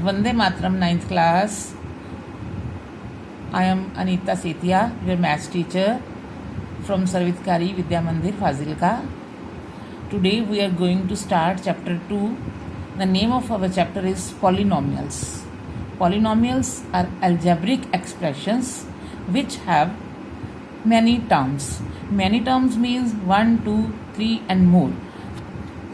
Vande Mataram 9th class. I am Anita Setia, your maths teacher from Sarvitkari Vidya Mandir, Fazilka. Today we are going to start chapter 2. The name of our chapter is polynomials. Polynomials are algebraic expressions which have many terms. Many terms means 1, 2, 3 and more.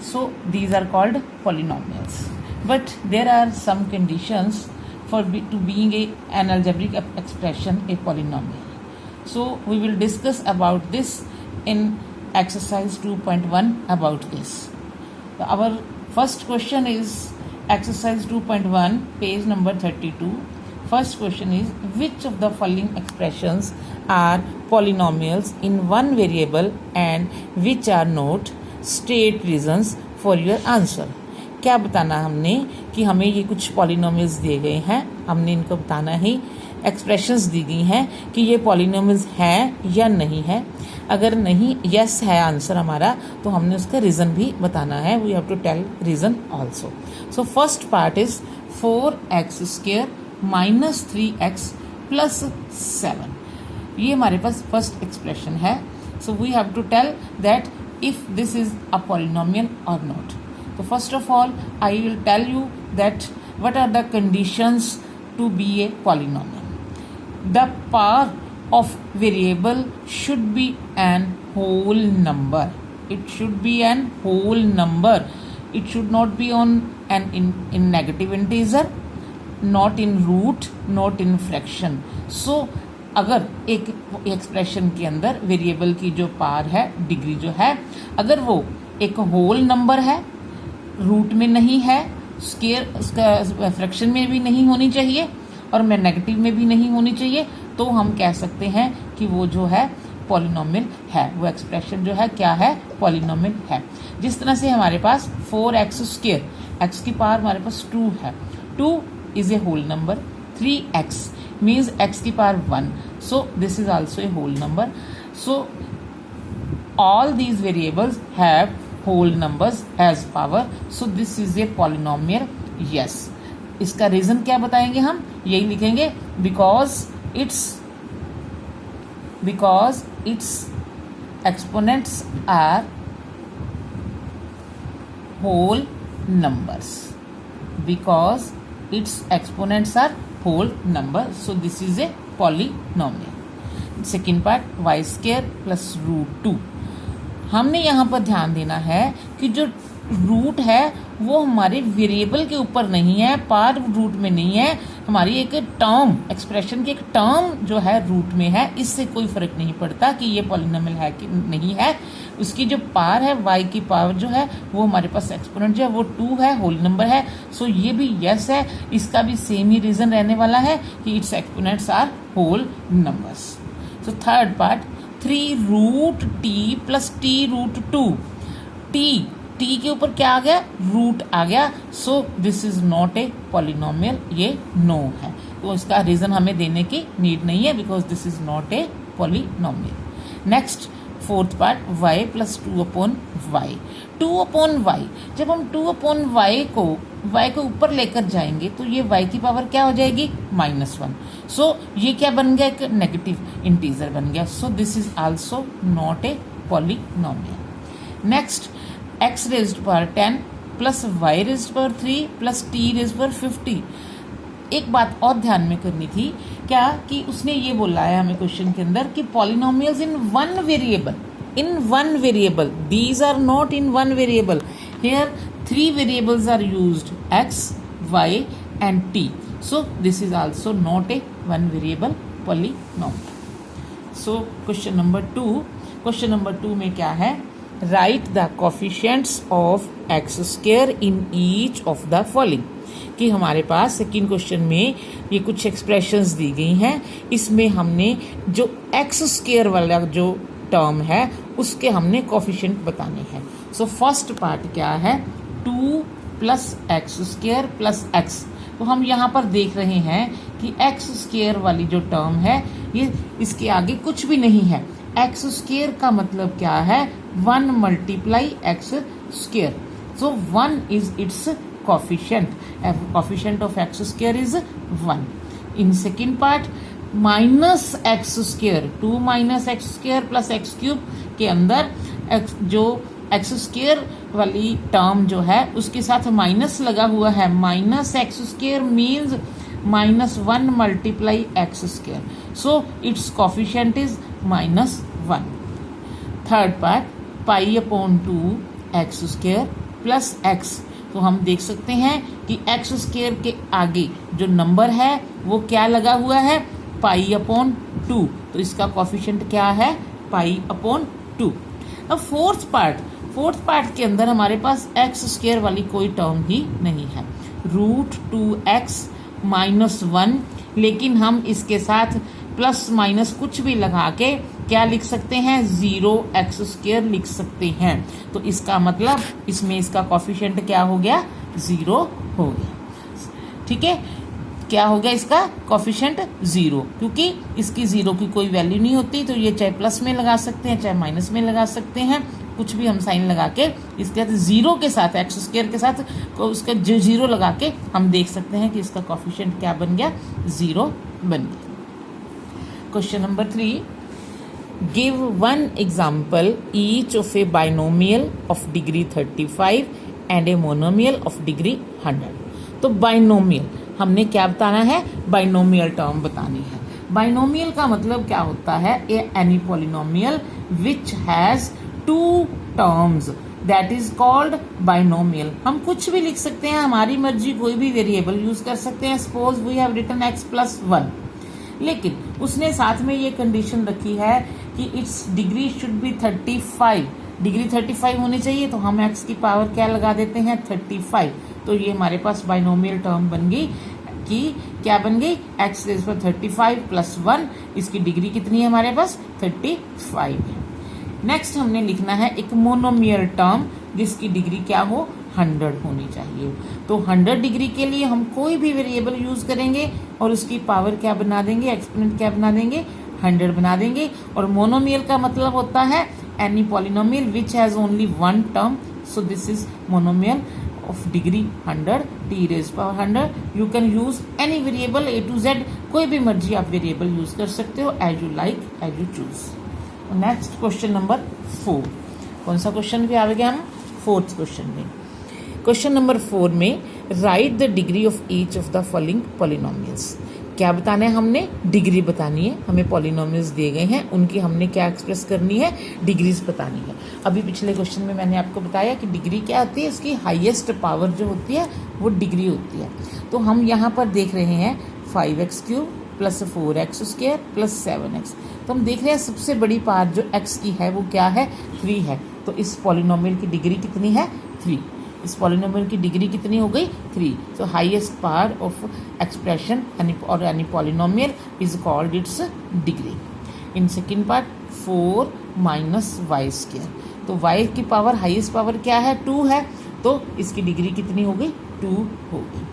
So these are called polynomials. But there are some conditions for to being an algebraic expression a polynomial. So we will discuss about this in exercise 2.1 about this. So our first question is exercise 2.1 page number 32. First question is, which of the following expressions are polynomials in one variable and which are not? State reasons for your answer. क्या बताना हमने कि हमें ये कुछ polynomials दिए गए हैं, हमने इनको बताना ही एक्सप्रेशंस दी गई हैं कि ये पॉलिनोमियल्स हैं या नहीं है. अगर नहीं यस है आंसर हमारा तो हमने उसका रीज़न भी बताना है. We have to tell reason also. So first part is 4x² minus 3x plus 7. ये हमारे पास फर्स्ट एक्सप्रेशन है. So we have to tell that if this is a polynomial और not. So first of all, I will tell you that what are the conditions to be a polynomial. The power of variable should be an whole number. It should be an whole number. It should not be on an in negative integer, not in root, not in fraction. So अगर एक expression के अंदर variable की जो power है, degree जो है, अगर वो एक होल नंबर है, रूट में नहीं है, स्क्वायर फ्रैक्शन में भी नहीं होनी चाहिए और मैं नेगेटिव में भी नहीं होनी चाहिए, तो हम कह सकते हैं कि वो जो है पॉलिनोमियल है. वो एक्सप्रेशन जो है क्या है? पॉलिनोमियल है. जिस तरह से हमारे पास 4x², x की पावर हमारे पास 2 है. 2 is a whole number. 3x means x की power 1. So this is also a whole number. So all these variables have whole numbers as power, so this is a polynomial. yes. इसका reason क्या बताएंगे हम? यही लिखेंगे because its exponents are whole numbers. Because its exponents are whole number, so this is a polynomial. Second part, y² plus √2. हमने यहाँ पर ध्यान देना है कि जो रूट है वो हमारे वेरिएबल के ऊपर नहीं है, पार रूट में नहीं है. हमारी एक टर्म, एक्सप्रेशन की एक टर्म जो है रूट में है. इससे कोई फर्क नहीं पड़ता कि ये पॉलिनोमियल है कि नहीं है. उसकी जो पावर है, y की पावर जो है वो हमारे पास एक्सपोनेंट जो है वो 2 है, होल नंबर है. सो ये भी यस है. इसका भी सेम ही रीजन रहने वाला है कि its exponents are whole numbers. So third part, 3√t plus t√2. T के ऊपर क्या आ गया? रूट आ गया. So this is not a polynomial. ये नो है. तो इसका रीजन हमें देने की नीड नहीं है because this is not a polynomial. Next fourth part, y plus 2/y. 2/y, जब हम 2/y को ऊपर लेकर जाएंगे तो ये y की पावर क्या हो जाएगी? -1. सो ये क्या बन गया? एक नेगेटिव इंटीजर बन गया. So this is also not a polynomial. Next, x⁻10 plus y⁻3 plus t⁻50. एक बात और ध्यान में करनी थी क्या कि उसने ये बोला है हमें क्वेश्चन के अंदर कि polynomials in one variable. These are not in one variable. Here 3 variables are used, x, y and t. So this is also not a one variable polynomial. So question number 2 में क्या है? Write the coefficients of x² in each of the following. कि हमारे पास second question में ये कुछ expressions दी गई हैं. इसमें हमने जो x² वाला जो टर्म है उसके हमने कोफिशिएंट बताने हैं. सो फर्स्ट पार्ट क्या है? 2 प्लस x² प्लस x. तो हम यहाँ पर देख रहे हैं कि x² वाली जो टर्म है ये इसके आगे कुछ भी नहीं है. x² का मतलब क्या है? 1 × x². So 1 is its coefficient. Coefficient of x square is 1. In second part, minus x square 2 minus x square plus x cube के अंदर जो एक्स स्क्र वाली टर्म जो है उसके साथ माइनस लगा हुआ है. Minus x square means -1 multiply x square, so it's coefficient is -1. Third part, pi upon 2 x square plus x. तो हम देख सकते हैं कि एक्स स्क्र के आगे जो नंबर है वो क्या लगा हुआ है, पाई अपॉन 2. तो इसका कोफिशिएंट क्या है, पाई अपॉन 2. अब फोर्थ पार्ट के अंदर हमारे पास एक्स स्क्र वाली कोई टर्म ही नहीं है. √2x -1, लेकिन हम इसके साथ प्लस माइनस कुछ भी लगा के क्या लिख सकते हैं, 0x² लिख सकते हैं. तो इसका मतलब इसमें इसका कोफिशिएंट क्या हो गया, 0 हो गया. ठीक है, क्या हो गया इसका कोफिशिएंट 0, क्योंकि इसकी 0 की कोई वैल्यू नहीं होती. तो ये चाहे प्लस में लगा सकते हैं चाहे माइनस में लगा सकते हैं, कुछ भी हम साइन लगा के इसके साथ 0 के साथ एक्स स्क्र के साथ उसका 0 लगा के हम देख सकते हैं कि इसका कोफिशिएंट क्या बन गया, 0 बन गया. Question number 3, give one example each of A binomial of degree 35 and a monomial of degree 100. तो बाइनोमियल हमने क्या बताना है, बाइनोमियल टर्म बतानी है. बाइनोमियल का मतलब क्या होता है, any polynomial which has 2 terms, that is called binomial. हम कुछ भी लिख सकते हैं, हमारी मर्जी, कोई भी वेरिएबल यूज कर सकते हैं. Suppose we have written x+1, लेकिन उसने साथ में ये कंडीशन रखी है कि it's degree should be 35. Degree 35 होनी चाहिए, तो हम x की पावर क्या लगा देते हैं, 35. तो ये हमारे पास बाइनोमियल टर्म बन गई कि क्या बन गई, x रेज़ पर 35 + 1. इसकी डिग्री कितनी है हमारे पास, 35 है. नेक्स्ट हमने लिखना है एक मोनोमियल टर्म जिसकी डिग्री क्या हो, 100 होनी चाहिए. तो 100 डिग्री के लिए हम कोई भी वेरिएबल यूज करेंगे और उसकी पावर क्या बना देंगे, एक्सपोनेंट क्या बना देंगे, 100 बना देंगे. और मोनोमियल का मतलब होता है any polynomial which has only 1 term. So this is monomial of degree 100, t raised power 100. You can use any variable A to Z, कोई भी मर्जी आप वेरिएबल यूज कर सकते हो, as you like, as you choose. Next question number 4. कौन सा question पे आ गए हम, 4th क्वेश्चन में. क्वेश्चन नंबर 4 में right the degree of each of the following polynomials. क्या बताना है, हमने डिग्री बतानी है. हमें पॉलिनोमियल्स दिए गए हैं, उनकी हमने क्या एक्सप्रेस करनी है, डिग्रीज बतानी है. अभी पिछले क्वेश्चन में मैंने आपको बताया कि डिग्री क्या होती है, इसकी हाईएस्ट पावर जो होती है वो डिग्री होती है. तो हम यहाँ पर देख रहे हैं 5x³ + 4x² + 7x. तो हम देख रहे हैं सबसे बड़ी पावर जो x की है वो क्या है, 3 है. तो इस पॉलिनोमियल की डिग्री कितनी है, 3. इस पॉलिनोमियल की डिग्री कितनी हो गई, 3. So highest power of expression और any polynomial is called its degree. In second part 4 - y². तो y की पावर, हाईएस्ट पावर क्या है, 2 है. तो इसकी डिग्री कितनी हो गई, 2 होगी.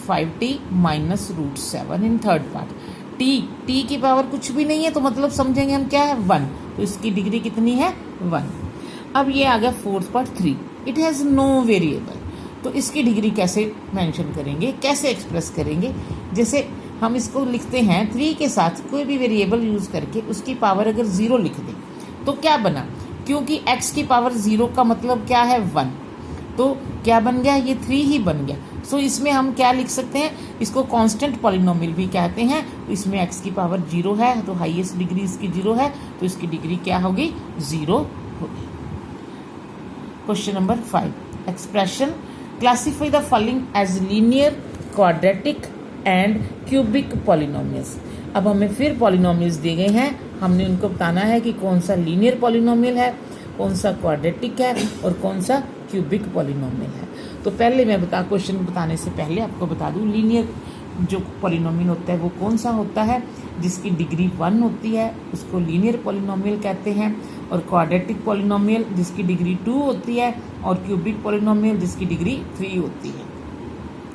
5t - √7. In third part t की पावर कुछ भी नहीं है, तो मतलब समझेंगे हम क्या है, 1. तो इसकी डिग्री कितनी है, 1. अब ये आ गया fourth part 3. It has no variable. तो इसकी डिग्री कैसे मेंशन करेंगे, कैसे एक्सप्रेस करेंगे. जैसे हम इसको लिखते हैं 3 के साथ कोई भी वेरिएबल यूज करके उसकी पावर अगर 0 लिख दें तो क्या बना, क्योंकि x की पावर 0 का मतलब क्या है, 1. तो क्या बन गया, ये 3 ही बन गया. सो इसमें हम क्या लिख सकते हैं, इसको कांस्टेंट पॉलिनोमियल भी कहते हैं. तो इसमें x की पावर 0 है, तो हाईएस्ट डिग्री इसकी 0 है, तो इसकी डिग्री क्या होगी, 0 होगी. Question number 5. Expression classify the following as linear, quadratic and cubic polynomials. अब हमें फिर पॉलिनोमियल्स दिए गए हैं, हमने उनको बताना है कि कौन सा लीनियर पॉलिनोमियल है, कौन सा क्वाड्रेटिक है और कौन सा क्यूबिक पॉलिनोमियल है. तो पहले मैं क्वेश्चन बताने से पहले आपको बता दूं, लीनियर जो पॉलिनोमियल होता है वो कौन सा होता है, जिसकी डिग्री 1 होती है उसको लीनियर पॉलिनोमियल कहते हैं. और क्वाड्रेटिक पॉलिनोमियल जिसकी डिग्री 2 होती है, और क्यूबिक पॉलिनोमियल जिसकी डिग्री 3 होती है.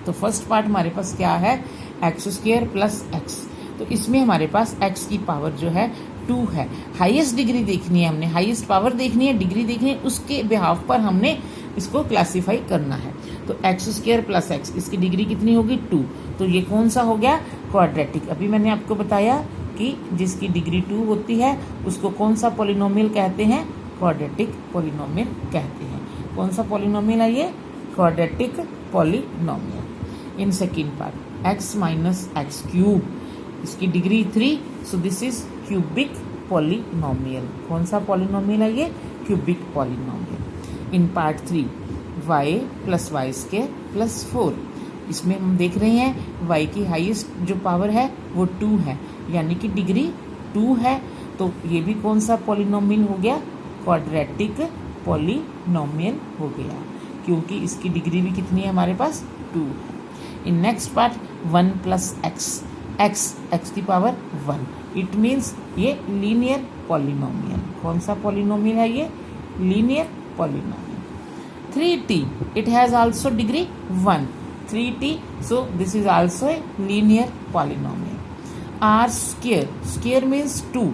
तो फर्स्ट पार्ट हमारे पास क्या है, x² + x. तो इसमें हमारे पास x की पावर जो है 2 है. हाईएस्ट डिग्री देखनी है, हमने हाईएस्ट पावर देखनी है, डिग्री देखनी है, उसके बिहाफ पर हमने इसको क्लासीफाई करना है. तो एक्स स्क्वायर प्लस एक्स, इसकी डिग्री कितनी होगी 2। तो ये कौन सा हो गया क्वाड्रेटिक। अभी मैंने आपको बताया कि जिसकी डिग्री 2 होती है उसको कौन सा पॉलिनोमियल कहते हैं, क्वाड्रेटिक पॉलिनोमियल कहते हैं। कौन सा पॉलिनोमियल है ये, quadratic polynomial. In second part x minus x cube, इसकी degree 3, so this is cubic polynomial. कौन सा पॉलिनोमियल है ये, cubic polynomial. In part 3 y plus y square plus 4, इसमें हम देख रहे हैं y की हाईएस्ट जो पावर है वो 2 है, यानी कि डिग्री 2 है। तो ये भी कौन सा पॉलिनोमियल हो गया, क्वाड्रेटिक पॉलिनोमियल हो गया, क्योंकि इसकी डिग्री भी कितनी है हमारे पास 2 है। In next part 1 plus x, x की पावर 1, इट मीन्स ये लीनियर पॉलिनोमियल। कौन सा पॉलिनोमियल है ये, linear polynomial. 3t, it has also degree 1, 3t, so this is also a linear polynomial. R square, square means 2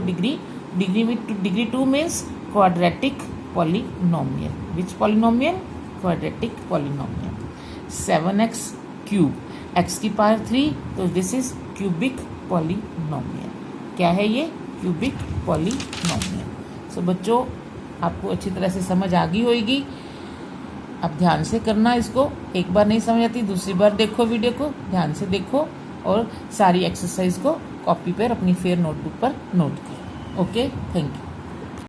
degree with degree 2 means quadratic polynomial. Which polynomial, quadratic polynomial. 7x cube, x की power 3, तो this is cubic polynomial. क्या है ये, cubic polynomial. So बच्चों आपको अच्छी तरह से समझ आ गई होगी। अब ध्यान से करना इसको, एक बार नहीं समझ आती दूसरी बार देखो, वीडियो को ध्यान से देखो और सारी एक्सरसाइज को कॉपी पर अपनी फेयर नोटबुक पर नोट करो। Okay, thank you.